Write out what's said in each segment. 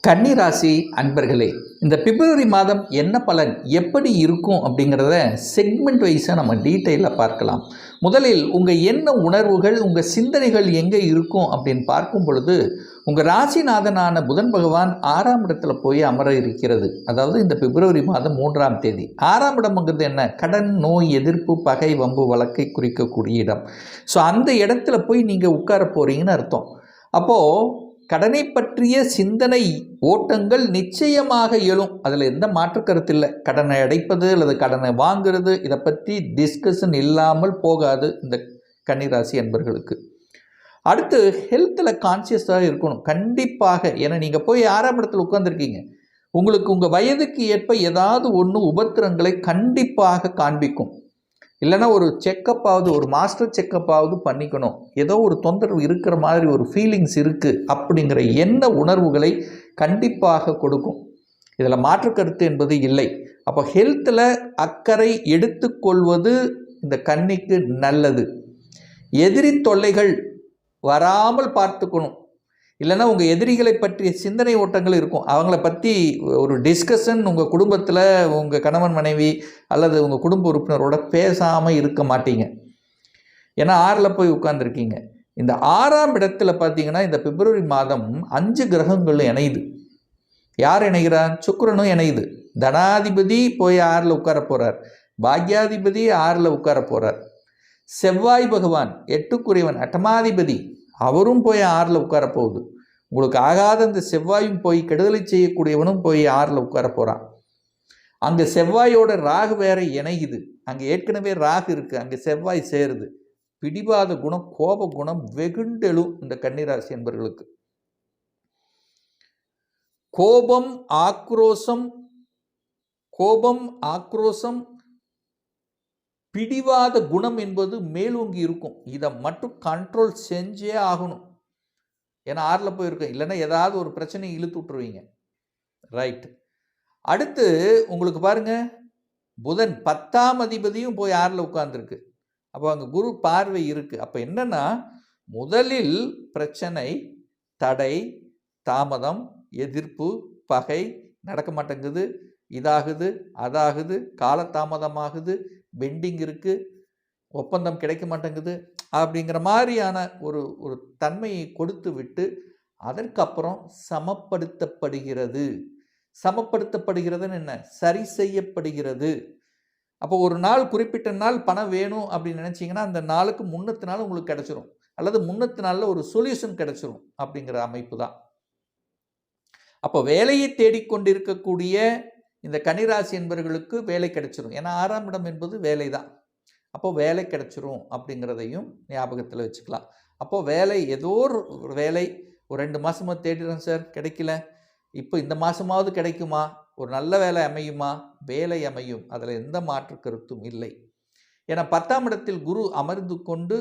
கன்னிராசி அன்பர்களே, இந்த பிப்ரவரி மாதம் என்ன பலன் எப்படி இருக்கும் அப்படிங்கிறத செக்மெண்ட் வைஸாக நம்ம டீட்டெயிலாக பார்க்கலாம். முதலில் உங்கள் எண்ண உணர்வுகள், உங்கள் சிந்தனைகள் எங்கே இருக்கும் அப்படின்னு பார்க்கும் பொழுது, உங்கள் ராசிநாதனான புதன் பகவான் 6ஆம் இடத்துல போய் அமர இருக்கிறது. அதாவது இந்த பிப்ரவரி மாதம் 3ஆம் தேதி. 6ஆம் இடம்ங்கிறது என்ன? கடன், நோய், எதிர்ப்பு, பகை, வம்பு, வழக்கை குறிக்கக்கூடிய இடம். ஸோ அந்த இடத்துல போய் நீங்கள் உட்கார போகிறீங்கன்னு அர்த்தம். அப்போது கடனை பற்றிய சிந்தனை ஓட்டங்கள் நிச்சயமாக எழும். அதில் எந்த மாற்று கருத்து இல்லை. கடனை அடைப்பது அல்லது கடனை வாங்குறது, இதை பற்றி டிஸ்கஷன் இல்லாமல் போகாது இந்த கன்னிராசி என்பர்களுக்கு. அடுத்து ஹெல்த்தில் கான்சியஸாக இருக்கணும் கண்டிப்பாக. ஏன்னா நீங்கள் போய் 6ஆம் இடத்துல உட்காந்துருக்கீங்க. உங்களுக்கு உங்கள் வயதுக்கு ஏற்ப ஏதாவது ஒன்று உபத்திரங்களை கண்டிப்பாக காண்பிக்கும். இல்லைனா ஒரு செக்கப்பாவது, ஒரு மாஸ்டர் செக்கப்பாவது பண்ணிக்கணும். ஏதோ ஒரு தொந்தரவு இருக்கிற மாதிரி ஒரு ஃபீலிங்ஸ் இருக்குது அப்படிங்கிற எண்ண உணர்வுகளை கண்டிப்பாக கொடுக்கும். இதில் மாற்று கருத்து என்பது இல்லை. அப்போ ஹெல்த்தில் அக்கறை எடுத்துக்கொள்வது இந்த கன்னிக்கு நல்லது. எதிரி தொல்லைகள் வராமல் பார்த்துக்கணும். இல்லைனா உங்கள் எதிரிகளை பற்றிய சிந்தனை ஓட்டங்கள் இருக்கும். அவங்கள பற்றி ஒரு டிஸ்கஷன் உங்கள் குடும்பத்தில் உங்கள் கணவன் மனைவி அல்லது உங்கள் குடும்ப உறுப்பினரோட பேசாமல் இருக்க மாட்டீங்க. ஏன்னா 6ல் போய் உட்கார்ந்துருக்கீங்க. இந்த 6ஆம் இடத்துல பார்த்தீங்கன்னா இந்த பிப்ரவரி மாதம் 5 கிரகங்களும் இணையுது. யார் இணைகிறார்? சுக்கிரனும் இணையுது. தனாதிபதி போய் 6ல் உட்கார போகிறார். பாக்யாதிபதி 6ல் உட்கார போகிறார். செவ்வாய் பகவான் 8க்குரியவன் அட்டமாதிபதி, அவரும் போய் 6ல் உட்கார போகுது. உங்களுக்கு ஆகாத அந்த செவ்வாயும் போய் கெடுதலை செய்யக்கூடியவனும் போய் 6ல் உட்கார போகிறான். அங்கே செவ்வாயோட ராகு வேற இணையுது. அங்கே ஏற்கனவே ராகு இருக்குது, அங்கே செவ்வாய் சேருது. பிடிவாத குணம், கோப குணம் வெகுண்டெழும் இந்த கன்னிராசி என்பவர்களுக்கு. கோபம் ஆக்ரோஷம் பிடிவாத குணம் என்பது மேலோங்கி இருக்கும். இதை மட்டும் கண்ட்ரோல் செஞ்சே ஆகணும். ஏன்னா 6ல் போயிருக்கோம். இல்லைன்னா ஏதாவது ஒரு பிரச்சனையை இழுத்து விட்டுருவீங்க. ரைட். அடுத்து உங்களுக்கு பாருங்க, புதன் 10ஆம் அதிபதியும் போய் 6ல் உட்கார்ந்துருக்கு. அப்போ அங்கே குரு பார்வை இருக்குது. அப்போ என்னன்னா, முதலில் பிரச்சனை, தடை, தாமதம், எதிர்ப்பு, பகை, நடக்க மாட்டேங்குது, இதாகுது, அதாகுது, காலதாமதமாகுது, பெண்டிங் இருக்குது, ஒப்பந்தம் கிடைக்க மாட்டேங்குது அப்படிங்கிற மாதிரியான ஒரு தன்மையை கொடுத்து விட்டு அதற்கப்புறம் சமப்படுத்தப்படுகிறது. சமப்படுத்தப்படுகிறதுன்னு என்ன? சரி செய்யப்படுகிறது. அப்போ ஒரு நாள், குறிப்பிட்ட நாள் பணம் வேணும் அப்படின்னு நினச்சிங்கன்னா அந்த நாளுக்கு முன்னத்து நாள் உங்களுக்கு கிடச்சிரும், அல்லது முன்னத்து நாளில் ஒரு சொல்யூஷன் கிடச்சிரும் அப்படிங்கிற அமைப்பு தான். அப்போ வேலையை தேடிக்கொண்டிருக்கக்கூடிய இந்த கன்னிராசி என்பவர்களுக்கு வேலை கிடைச்சிரும். ஏன்னா 6ஆம் இடம் என்பது வேலை தான். அப்போது வேலை கிடைச்சிரும் அப்படிங்கிறதையும் ஞாபகத்தில் வச்சுக்கலாம். அப்போது வேலை, ஏதோ ஒரு வேலை ஒரு 2 மாதமாக தேடுறேன் சார், கிடைக்கல, இப்போ இந்த மாதமாவது கிடைக்குமா, ஒரு நல்ல வேலை அமையுமா? வேலை அமையும். அதில் எந்த மாற்று கருத்தும் இல்லை. ஏன்னா 10ஆம் இடத்தில் குரு அமர்ந்து கொண்டு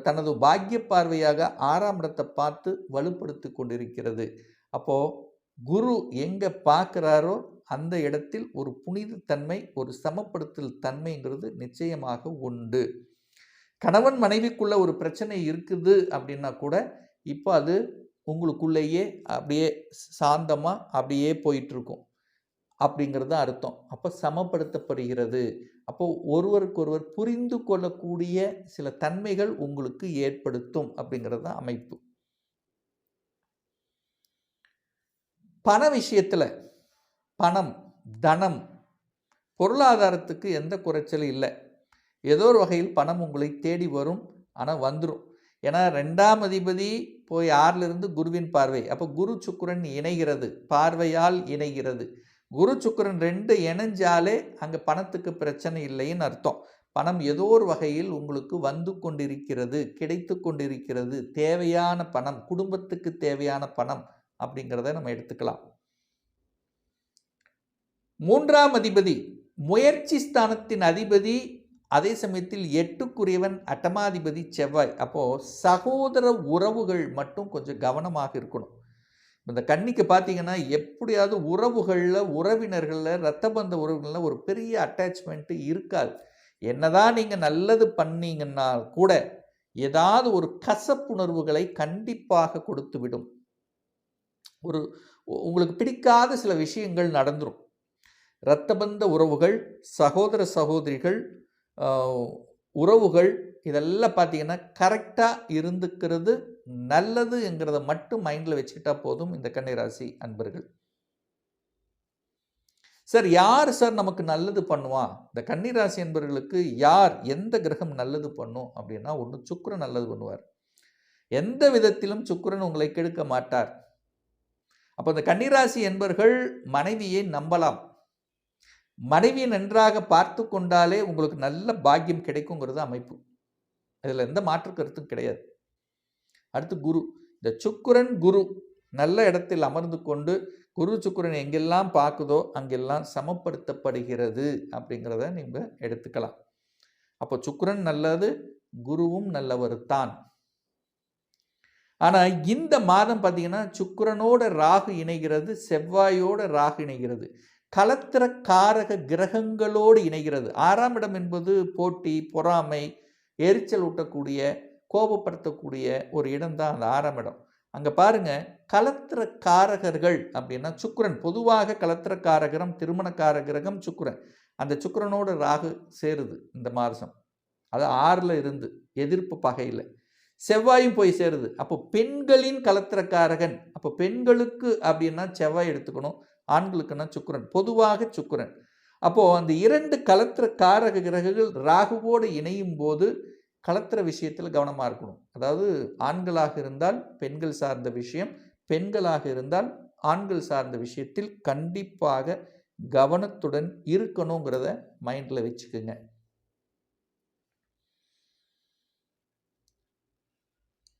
தனது பாக்கிய பார்வையாக 6ஆம் இடத்தை பார்த்து வலுப்படுத்தி கொண்டிருக்கிறது. அப்போது குரு எங்கே பார்க்குறாரோ அந்த இடத்தில் ஒரு புனித தன்மை, ஒரு சமப்படுத்தல் தன்மைங்கிறது நிச்சயமாக உண்டு. கணவன் மனைவிக்குள்ள ஒரு பிரச்சனை இருக்குது அப்படின்னா கூட இப்போ அது உங்களுக்குள்ளேயே அப்படியே சாந்தமாக அப்படியே போயிட்டுருக்கும் அப்படிங்கிறது அர்த்தம். அப்போ சமப்படுத்தப்படுகிறது. அப்போ ஒருவருக்கொருவர் புரிந்து கொள்ளக்கூடிய சில தன்மைகள் உங்களுக்கு ஏற்படுத்தும் அப்படிங்கிறது தான் அமைப்பு. பண விஷயத்தில், பணம், தனம், பொருளாதாரத்துக்கு எந்த குறைச்சலும் இல்லை. ஏதோ ஒரு வகையில் பணம் உங்களை தேடி வரும். ஆனால் வந்துடும். ஏன்னா 2ஆம் அதிபதி போய் 6லிருந்து குருவின் பார்வை. அப்போ குரு சுக்கிரன் இணைகிறது, பார்வையால் இணைகிறது. குரு சுக்கிரன் 2 இணைஞ்சாலே அங்கே பணத்துக்கு பிரச்சனை இல்லைன்னு அர்த்தம். பணம் ஏதோ ஒரு வகையில் உங்களுக்கு வந்து கொண்டிருக்கிறது, கிடைத்து கொண்டிருக்கிறது. தேவையான பணம், குடும்பத்துக்கு தேவையான பணம் அப்படிங்கிறத நம்ம எடுத்துக்கலாம். 3ஆம் அதிபதி முயற்சி ஸ்தானத்தின் அதிபதி, அதே சமயத்தில் 8க்குரியவன் அட்டமாதிபதி செவ்வாய். அப்போது சகோதர உறவுகள் மட்டும் கொஞ்சம் கவனமாக இருக்கணும். இந்த கன்னிக்கு பார்த்தீங்கன்னா எப்படியாவது உறவுகளில், உறவினர்களில், இரத்தபந்த உறவுகளில் ஒரு பெரிய அட்டாச்மெண்ட்டு இருக்காது. என்னதான் நீங்கள் நல்லது பண்ணீங்கன்னா கூட ஏதாவது ஒரு கசப்புணர்வுகளை கண்டிப்பாக கொடுத்து விடும். ஒரு உங்களுக்கு பிடிக்காத சில விஷயங்கள் நடந்துடும். இரத்தபந்த உறவுகள், சகோதர சகோதரிகள், உறவுகள் இதெல்லாம் பார்த்தீங்கன்னா கரெக்டாக இருந்துக்கிறது நல்லதுங்கிறத மட்டும் மைண்டில் வச்சுக்கிட்டா போதும் இந்த கன்னிராசி அன்பர்கள். சார் யார் சார் நமக்கு நல்லது பண்ணுவான்? இந்த கன்னிராசி அன்பர்களுக்கு யார், எந்த கிரகம் நல்லது பண்ணும் அப்படின்னா, ஒன்று சுக்கிரன் நல்லது பண்ணுவார். எந்த விதத்திலும் சுக்கிரன் உங்களை கெடுக்க மாட்டார். அப்போ இந்த கன்னிராசி என்பர்கள் மனைவியை நம்பலாம். மனைவியை நன்றாக பார்த்து கொண்டாலே உங்களுக்கு நல்ல பாக்கியம் கிடைக்குங்கிறது அமைப்பு. இதில் எந்த மாற்று கருத்தும் கிடையாது. அடுத்து குரு. இந்த சுக்கிரன் குரு நல்ல இடத்தில் அமர்ந்து கொண்டு குரு சுக்கிரன் எங்கெல்லாம் பார்க்குதோ அங்கெல்லாம் சமப்படுத்தப்படுகிறது அப்படிங்கிறத நீங்கள் எடுத்துக்கலாம். அப்போ சுக்கிரன் நல்லது, குருவும் நல்லவர் தான். ஆனால் இந்த மாதம் பார்த்தீங்கன்னா சுக்கிரனோட ராகு இணைகிறது, செவ்வாயோட ராகு இணைகிறது, கலத்திர காரக கிரகங்களோடு இணைகிறது. 6ஆம் இடம் என்பது போட்டி, பொறாமை, எரிச்சல் ஊட்டக்கூடிய, கோபப்படுத்தக்கூடிய ஒரு இடம் தான் அந்த 6ஆம் இடம். அங்கே பாருங்க, கலத்திர காரகர்கள் அப்படின்னா சுக்கிரன். பொதுவாக கலத்திர காரகரம் திருமணக்கார கிரகம் சுக்கிரன். அந்த சுக்கிரனோட ராகு சேருது இந்த மாதம். அது 6ல் இருந்து எதிர்ப்பு பகையில். செவ்வாயும் போய் சேருது. அப்போ பெண்களின் கலத்திரக்காரகன். அப்போ பெண்களுக்கு அப்படின்னா செவ்வாய் எடுத்துக்கணும், ஆண்களுக்குன்னா சுக்கிரன். பொதுவாக சுக்கிரன். அப்போது அந்த 2 கலத்திர காரக கிரகங்கள் ராகுவோடு இணையும் போது கலத்திர விஷயத்தில் கவனமாக இருக்கணும். அதாவது ஆண்களாக இருந்தால் பெண்கள் சார்ந்த விஷயம், பெண்களாக இருந்தால் ஆண்கள் சார்ந்த விஷயத்தில் கண்டிப்பாக கவனத்துடன் இருக்கணுங்கிறத மைண்டில் வச்சுக்குங்க.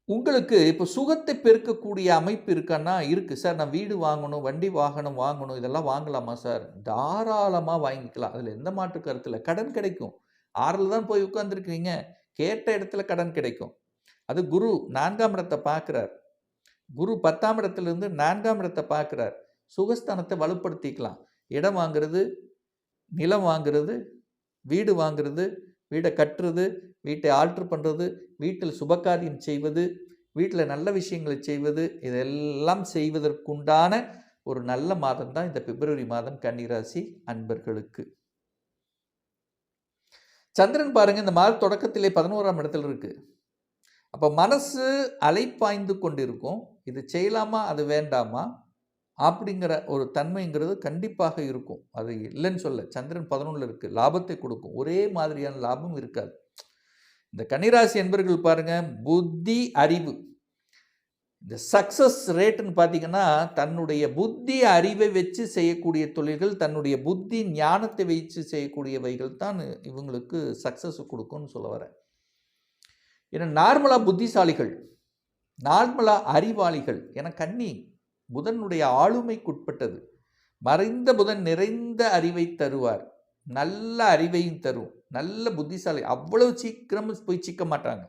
உங்களுக்கு இப்போ சுகத்தை பெருக்கக்கூடிய அமைப்பு இருக்கான்னா இருக்குது சார். நான் வீடு வாங்கணும், வண்டி வாகனம் வாங்கணும், இதெல்லாம் வாங்கலாமா சார்? தாராளமாக வாங்கிக்கலாம். அதில் எந்த மாற்று கருத்து இல்லை. கடன் கிடைக்கும். 6ல் தான் போய் உட்காந்துருக்கீங்க, கேட்ட இடத்துல கடன் கிடைக்கும். அது குரு 4ஆம் இடத்தை பார்க்குறார். குரு 10ஆம் இடத்துலேருந்து 4ஆம் இடத்தை பார்க்குறார். சுகஸ்தானத்தை வலுப்படுத்திக்கலாம். இடம் வாங்கிறது, நிலம் வாங்கிறது, வீடு வாங்கிறது, வீடை கட்டுறது, வீட்டை ஆல்ட்ரு பண்ணுறது, வீட்டில் சுபகாரியம் செய்வது, வீட்டில் நல்ல விஷயங்களை செய்வது, இதெல்லாம் செய்வதற்குண்டான ஒரு நல்ல மாதம் தான் இந்த பிப்ரவரி மாதம் கன்னிராசி அன்பர்களுக்கு. சந்திரன் பாருங்க, இந்த மாத தொடக்கத்திலே 11ஆம் இடத்துல இருக்கு. அப்போ மனசு அலைப்பாய்ந்து கொண்டிருக்கும். இது செய்யலாமா, அது வேண்டாமா அப்படிங்கிற ஒரு தன்மைங்கிறது கண்டிப்பாக இருக்கும். அது இல்லைன்னு சொல்ல. சந்திரன் 11ல் இருக்கு, லாபத்தை கொடுக்கும். ஒரே மாதிரியான லாபம் இருக்காது. இந்த கன்னிராசி என்பர்கள் பாருங்க, புத்தி அறிவு, இந்த சக்சஸ் ரேட்டுன்னு பார்த்தீங்கன்னா தன்னுடைய புத்தி அறிவை வச்சு செய்யக்கூடிய தொழில்கள், தன்னுடைய புத்தி ஞானத்தை வச்சு செய்யக்கூடியவைகள் தான் இவங்களுக்கு சக்சஸ் கொடுக்கும்னு சொல்ல வரேன். ஏன்னா நார்மலாக புத்திசாலிகள், நார்மலாக அறிவாளிகள். ஏன்னா கன்னி புதனுடைய ஆளுமைக்குட்பட்டது. மறைந்த புதன் நிறைந்த அறிவை தருவார், நல்ல அறிவையும் தரும், நல்ல புத்திசாலி. அவ்வளவு சீக்கிரம் போய் சிக்க மாட்டாங்க.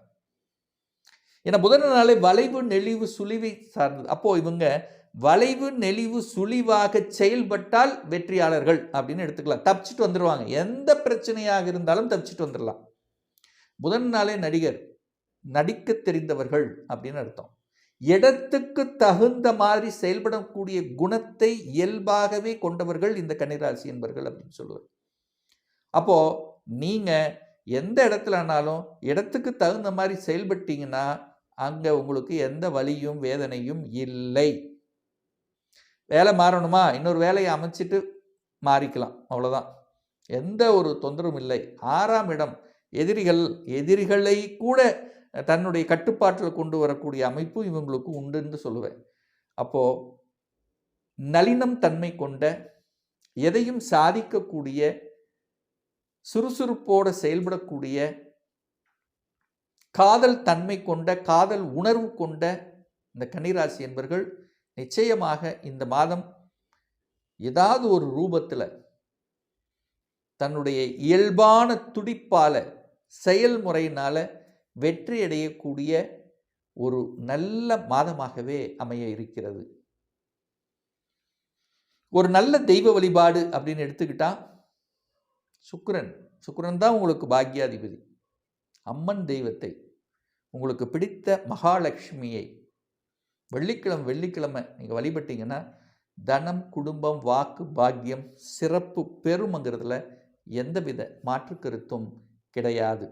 ஏன்னா புதனாலே வளைவு நெளிவு சுழிவை சார்ந்தது. அப்போ இவங்க வளைவு நெளிவு சுழிவாக செயல்பட்டால் வெற்றியாளர்கள் அப்படின்னு எடுத்துக்கலாம். தப்பிச்சுட்டு வந்துடுவாங்க. எந்த பிரச்சனையாக இருந்தாலும் தப்பிச்சுட்டு வந்துடலாம். புதனாலே நடிகர், நடிக்க தெரிந்தவர்கள் அப்படின்னு அர்த்தம். இடத்துக்கு தகுந்த மாதிரி செயல்படக்கூடிய குணத்தை இயல்பாகவே கொண்டவர்கள் இந்த கன்னிராசி என்பர்கள் அப்படின்னு சொல்லுவார். அப்போ நீங்க எந்த இடத்துலனாலும் இடத்துக்கு தகுந்த மாதிரி செயல்பட்டீங்கன்னா அங்க உங்களுக்கு எந்த வலியும் வேதனையும் இல்லை. வேலை மாறணுமா, இன்னொரு வேலையை அமைச்சிட்டு மாறிக்கலாம், அவ்வளோதான். எந்த ஒரு தொந்தரவும் இல்லை. 6ஆம் இடம் எதிரிகளை கூட தன்னுடைய கட்டுப்பாட்டில் கொண்டு வரக்கூடிய அமைப்பு இவங்களுக்கு உண்டுன்னு சொல்லுவேன். அப்போ நளினம் தன்மை கொண்ட, எதையும் சாதிக்கக்கூடிய, சுறுசுறுப்போடு செயல்படக்கூடிய, காதல் தன்மை கொண்ட, காதல் உணர்வு கொண்ட இந்த கன்னிராசி என்பர்கள் நிச்சயமாக இந்த மாதம் ஏதாவது ஒரு ரூபத்தில் தன்னுடைய இயல்பான துடிப்பால, செயல்முறையினால வெற்றி அடையக்கூடிய ஒரு நல்ல மாதமாகவே அமைய இருக்கிறது. ஒரு நல்ல தெய்வ வழிபாடு அப்படின்னு எடுத்துக்கிட்டா சுக்கிரன் தான் உங்களுக்கு பாக்யாதிபதி. அம்மன் தெய்வத்தை, உங்களுக்கு பிடித்த மகாலட்சுமியை வெள்ளிக்கிழமை நீங்கள் வழிபட்டீங்கன்னா தனம், குடும்பம், வாக்கு, பாக்கியம் சிறப்பு பெறும்ங்கிறதுல எந்தவித மாற்று கருத்தும் கிடையாது.